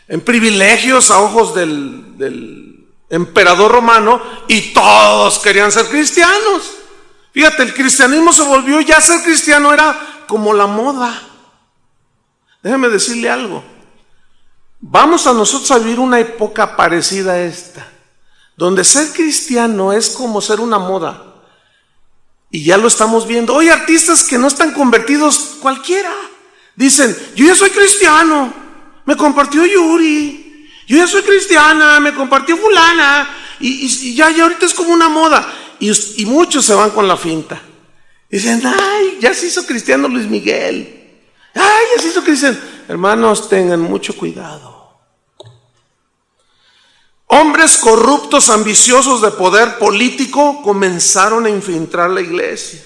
en privilegios a ojos del emperador romano, y todos querían ser cristianos. Fíjate, el cristianismo se volvió, ya ser cristiano era como la moda. Déjeme decirle algo. Vamos a nosotros a vivir una época parecida a esta, donde ser cristiano es como ser una moda. Y ya lo estamos viendo. Hoy artistas que no están convertidos cualquiera dicen: yo ya soy cristiano, me compartió Yuri. Yo ya soy cristiana, me compartió fulana. Y ya ahorita es como una moda. Y muchos se van con la finta. Dicen: ay, ya se hizo cristiano Luis Miguel. Ay, ya se hizo cristiano. Hermanos, tengan mucho cuidado. Hombres corruptos, ambiciosos de poder político, comenzaron a infiltrar la iglesia.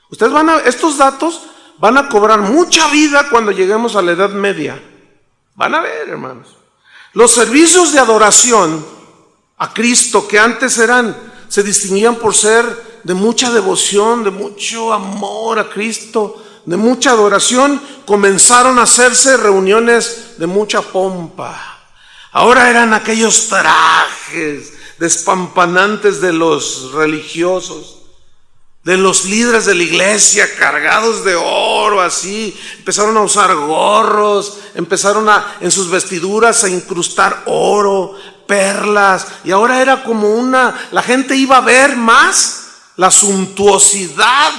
Ustedes estos datos van a cobrar mucha vida cuando lleguemos a la Edad Media. Van a ver, hermanos. Los servicios de adoración a Cristo, que antes se distinguían por ser de mucha devoción, de mucho amor a Cristo, de mucha adoración, comenzaron a hacerse reuniones de mucha pompa. Ahora eran aquellos trajes despampanantes de los religiosos, de los líderes de la iglesia, cargados de oro, así. Empezaron a usar gorros, empezaron en sus vestiduras a incrustar oro, perlas, y ahora era como la gente iba a ver más la suntuosidad,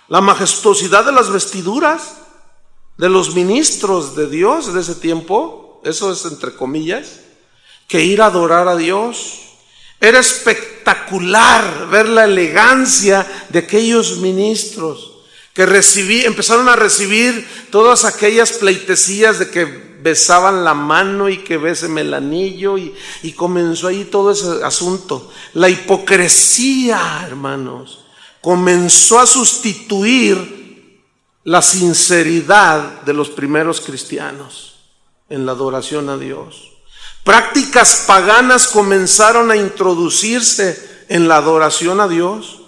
la majestuosidad de las vestiduras de los ministros de Dios de ese tiempo. Eso es entre comillas, que ir a adorar a Dios. Era espectacular ver la elegancia de aquellos ministros que empezaron a recibir todas aquellas pleitesías de que besaban la mano y que béseme el anillo, y comenzó ahí todo ese asunto. La hipocresía, hermanos, comenzó a sustituir la sinceridad de los primeros cristianos en la adoración a Dios. Prácticas paganas comenzaron a introducirse en la adoración a Dios.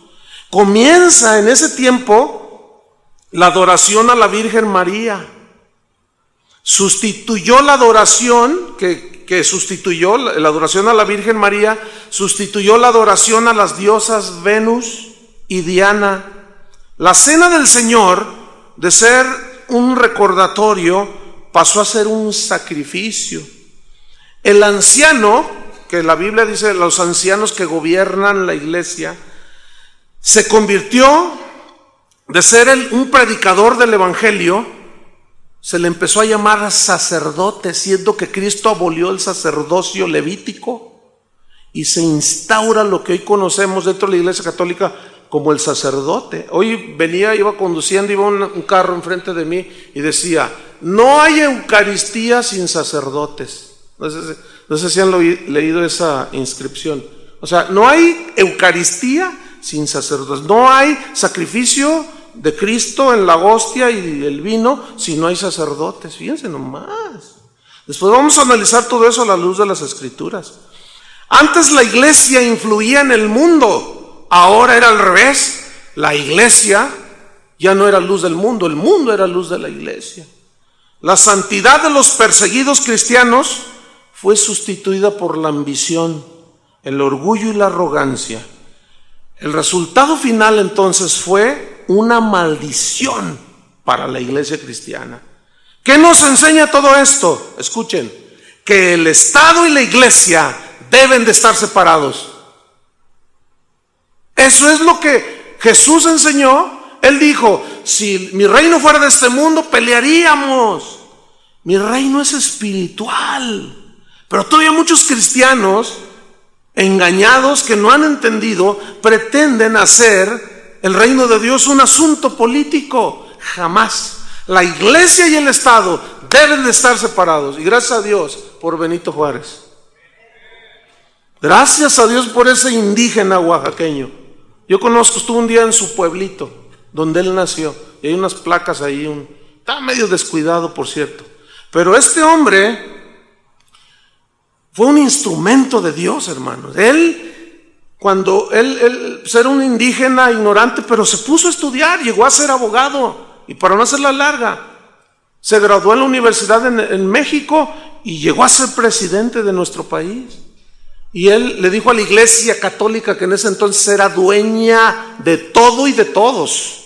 Comienza en ese tiempo la adoración a la Virgen María. Sustituyó la adoración que sustituyó la adoración a la Virgen María, sustituyó la adoración a las diosas Venus y Diana. La cena del Señor, de ser un recordatorio, pasó a ser un sacrificio. El anciano, que la Biblia dice los ancianos que gobiernan la iglesia, se convirtió de ser un predicador del evangelio, se le empezó a llamar sacerdote, siendo que Cristo abolió el sacerdocio levítico y se instaura lo que hoy conocemos dentro de la iglesia católica como el sacerdote. Hoy iba conduciendo, iba un carro enfrente de mí y decía: no hay Eucaristía sin sacerdotes. No sé si han leído esa inscripción. O sea, no hay Eucaristía sin sacerdotes. No hay sacrificio de Cristo en la hostia y el vino si no hay sacerdotes. Fíjense nomás. Después vamos a analizar todo eso a la luz de las Escrituras. Antes la iglesia influía en el mundo. Ahora era al revés. La iglesia ya no era luz del mundo. El mundo era luz de la iglesia. La santidad de los perseguidos cristianos fue sustituida por la ambición, el orgullo y la arrogancia. El resultado final entonces fue una maldición para la iglesia cristiana. ¿Qué nos enseña todo esto? Escuchen, que el Estado y la iglesia deben de estar separados. Eso es lo que Jesús enseñó. Él dijo: si mi reino fuera de este mundo, pelearíamos. Mi reino es espiritual. Pero todavía muchos cristianos engañados, que no han entendido, pretenden hacer el reino de Dios un asunto político. Jamás. La iglesia y el Estado deben de estar separados. Y gracias a Dios por Benito Juárez. Gracias a Dios por ese indígena oaxaqueño. Yo conozco, estuve un día en su pueblito donde él nació, y hay unas placas ahí. Está medio descuidado, por cierto. Pero este hombre fue un instrumento de Dios, hermanos. Cuando él era un indígena ignorante, pero se puso a estudiar, llegó a ser abogado, y para no hacerla larga, se graduó en la universidad en México y llegó a ser presidente de nuestro país. Y él le dijo a la iglesia católica, que en ese entonces era dueña de todo y de todos,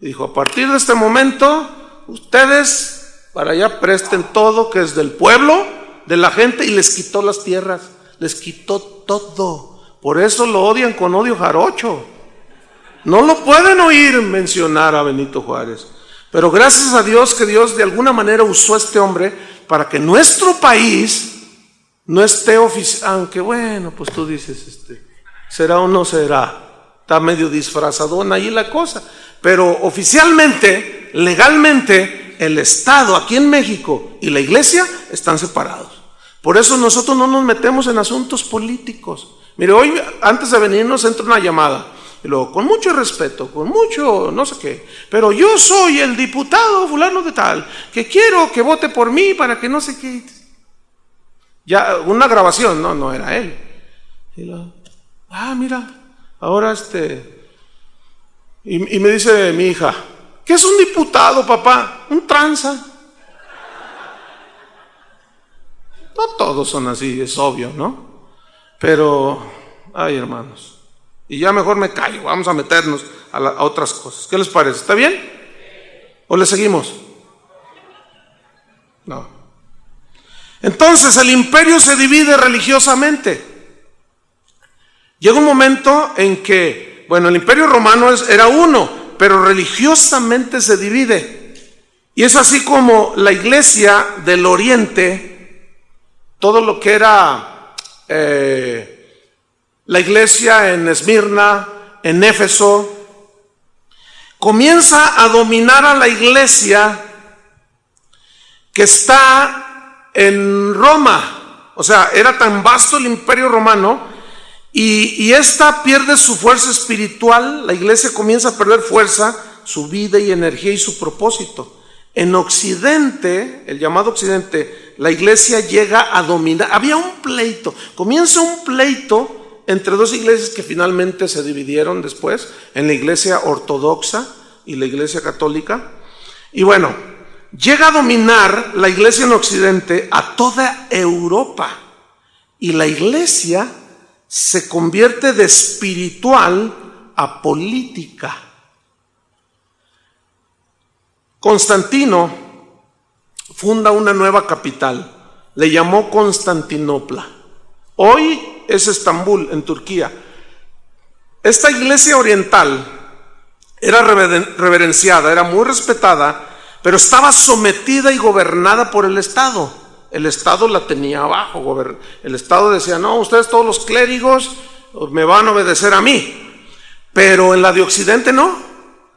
y dijo: a partir de este momento, ustedes para allá presten todo que es del pueblo, de la gente, y les quitó las tierras, les quitó todo. Por eso lo odian con odio jarocho. No lo pueden oír mencionar a Benito Juárez. Pero gracias a Dios, que Dios de alguna manera usó a este hombre para que nuestro país no esté oficial. Aunque bueno, pues tú dices, será o no será, está medio disfrazadona ahí la cosa. Pero oficialmente, legalmente, el Estado aquí en México y la iglesia están separados. Por eso nosotros no nos metemos en asuntos políticos. Mire, hoy antes de venirnos entra una llamada, y luego, con mucho respeto, con mucho no sé qué, pero yo soy el diputado fulano de tal, que quiero que vote por mí para que no sé qué. Ya, una grabación, no era él. Y luego, mira, ahora y me dice mi hija: ¿qué es un diputado, papá? Un tranza. No todos son así, es obvio, ¿no? Pero, ay, hermanos, y ya mejor me callo, vamos a meternos a otras cosas. ¿Qué les parece? ¿Está bien? ¿O le seguimos? No. Entonces el imperio se divide religiosamente. Llega un momento en que, el imperio romano era uno, pero religiosamente se divide. Y es así como la iglesia del oriente, todo lo que era la iglesia en Esmirna, en Éfeso, comienza a dominar a la iglesia que está en Roma. O sea, era tan vasto el imperio romano, y esta pierde su fuerza espiritual. La iglesia comienza a perder fuerza, su vida y energía y su propósito. En Occidente, el llamado Occidente, la iglesia llega a dominar. Había un pleito, comienza un pleito entre dos iglesias que finalmente se dividieron después, en la iglesia ortodoxa y la iglesia católica. Y llega a dominar la iglesia en Occidente a toda Europa, y la iglesia se convierte de espiritual a política. Constantino funda una nueva capital, le llamó Constantinopla. Hoy es Estambul, en Turquía. Esta iglesia oriental era reverenciada, era muy respetada, pero estaba sometida y gobernada por el Estado. El Estado la tenía abajo. El Estado decía: no, ustedes todos los clérigos me van a obedecer a mí. Pero en la de Occidente no.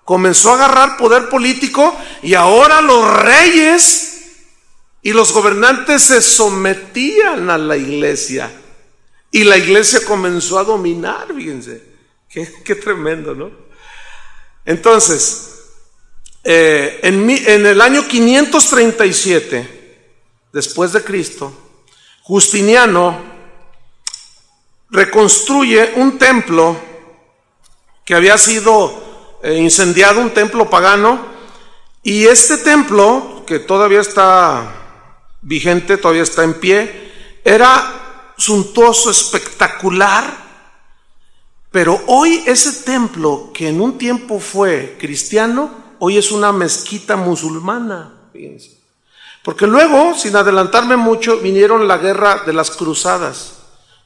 Comenzó a agarrar poder político, y ahora los reyes y los gobernantes se sometían a la iglesia, y la iglesia comenzó a dominar. Fíjense, qué tremendo, ¿no? Entonces, en el año 537 después de Cristo, Justiniano reconstruye un templo que había sido incendiado, un templo pagano, y este templo, que todavía está vigente, todavía está en pie, era suntuoso, espectacular. Pero hoy ese templo, que en un tiempo fue cristiano, hoy es una mezquita musulmana. Fíjense. Porque luego, sin adelantarme mucho, vinieron la guerra de las cruzadas,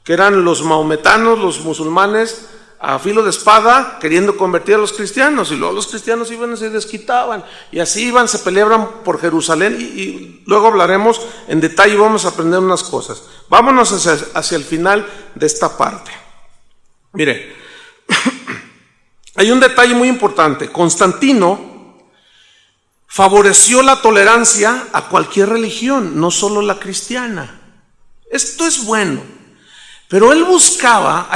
que eran los maometanos, los musulmanes, a filo de espada, queriendo convertir a los cristianos, y luego los cristianos iban y se desquitaban, y así iban, se peleaban por Jerusalén, y luego hablaremos en detalle, vamos a aprender unas cosas. Vámonos hacia el final de esta parte. Mire, hay un detalle muy importante. Constantino favoreció la tolerancia a cualquier religión, no solo la cristiana. Esto es bueno. Pero él buscaba,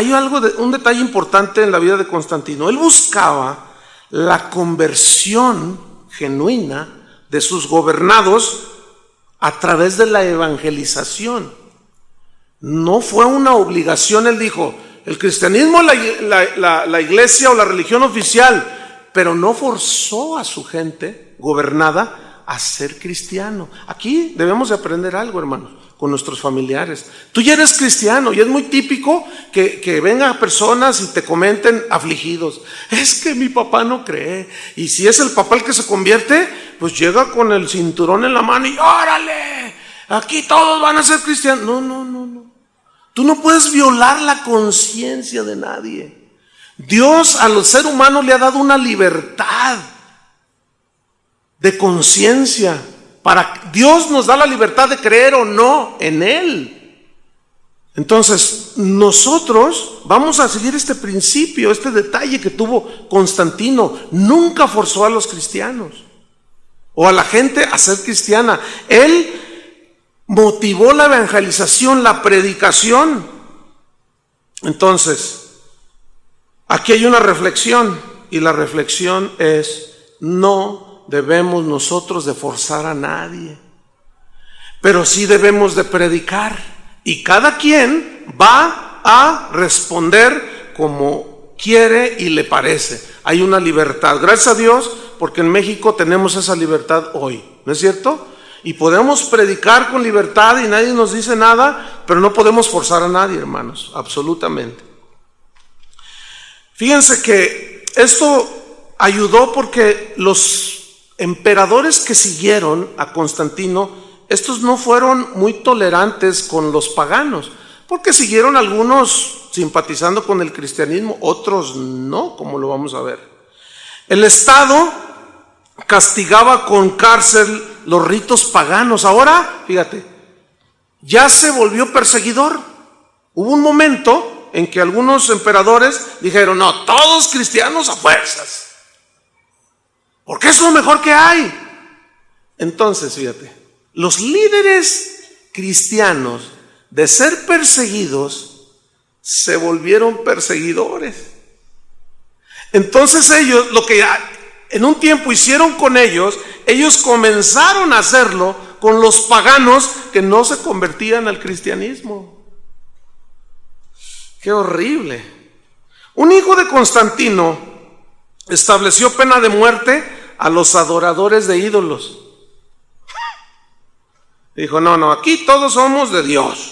un detalle importante en la vida de Constantino, él buscaba la conversión genuina de sus gobernados a través de la evangelización. No fue una obligación. Él dijo, el cristianismo es la iglesia o la religión oficial, pero no forzó a su gente gobernada a ser cristiano. Aquí debemos de aprender algo, hermanos, con nuestros familiares. Tú ya eres cristiano y es muy típico que vengan personas y te comenten afligidos. Es que mi papá no cree. Y si es el papá el que se convierte, pues llega con el cinturón en la mano y ¡órale! Aquí todos van a ser cristianos. No. Tú no puedes violar la conciencia de nadie. Dios a los seres humanos le ha dado una libertad de conciencia. Dios nos da la libertad de creer o no en Él. Entonces, nosotros vamos a seguir este principio, este detalle que tuvo Constantino. Nunca forzó a los cristianos o a la gente a ser cristiana. Él motivó la evangelización, la predicación. Entonces, aquí hay una reflexión, y la reflexión es: no debemos nosotros de forzar a nadie, pero sí debemos de predicar, y cada quien va a responder como quiere y le parece. Hay una libertad, gracias a Dios, porque en México tenemos esa libertad hoy, ¿no es cierto? Y podemos predicar con libertad y nadie nos dice nada, pero no podemos forzar a nadie, hermanos, absolutamente. Fíjense que esto ayudó porque los emperadores que siguieron a Constantino, estos no fueron muy tolerantes con los paganos, porque siguieron algunos simpatizando con el cristianismo, otros no, como lo vamos a ver. El Estado castigaba con cárcel los ritos paganos. Ahora, fíjate, ya se volvió perseguidor. Hubo un momento en que algunos emperadores dijeron: no, todos cristianos a fuerzas, porque es lo mejor que hay. Entonces, fíjate, los líderes cristianos, de ser perseguidos, se volvieron perseguidores. Entonces ellos, lo que en un tiempo hicieron con ellos comenzaron a hacerlo con los paganos que no se convertían al cristianismo. ¡Qué horrible! Un hijo de Constantino estableció pena de muerte a los adoradores de ídolos. Dijo: no, aquí todos somos de Dios.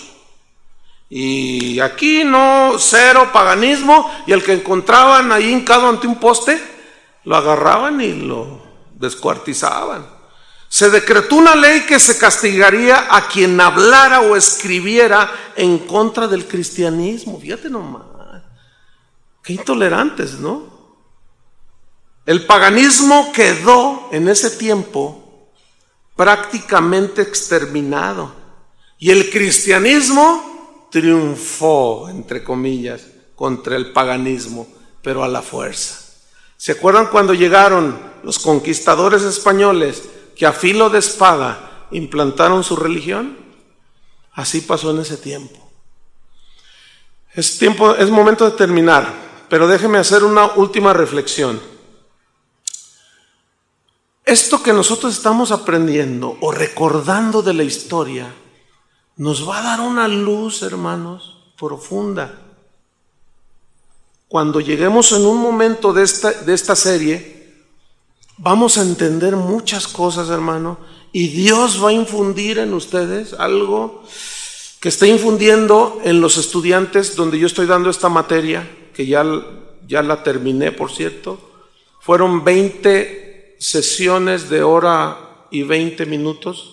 Y aquí no, cero paganismo. Y el que encontraban ahí hincado ante un poste, lo agarraban y lo descuartizaban. Se decretó una ley que se castigaría a quien hablara o escribiera en contra del cristianismo. Fíjate nomás, qué intolerantes, ¿no? El paganismo quedó en ese tiempo prácticamente exterminado, y el cristianismo triunfó, entre comillas, contra el paganismo, pero a la fuerza. ¿Se acuerdan cuando llegaron los conquistadores españoles que a filo de espada implantaron su religión? Así pasó en ese tiempo. Es momento de terminar, pero déjeme hacer una última reflexión. Esto que nosotros estamos aprendiendo o recordando de la historia nos va a dar una luz, hermanos, profunda. Cuando lleguemos en un momento de esta serie, vamos a entender muchas cosas, hermano, y Dios va a infundir en ustedes algo que está infundiendo en los estudiantes donde yo estoy dando esta materia, que ya la terminé, por cierto. Fueron 20 sesiones de hora y 20 minutos.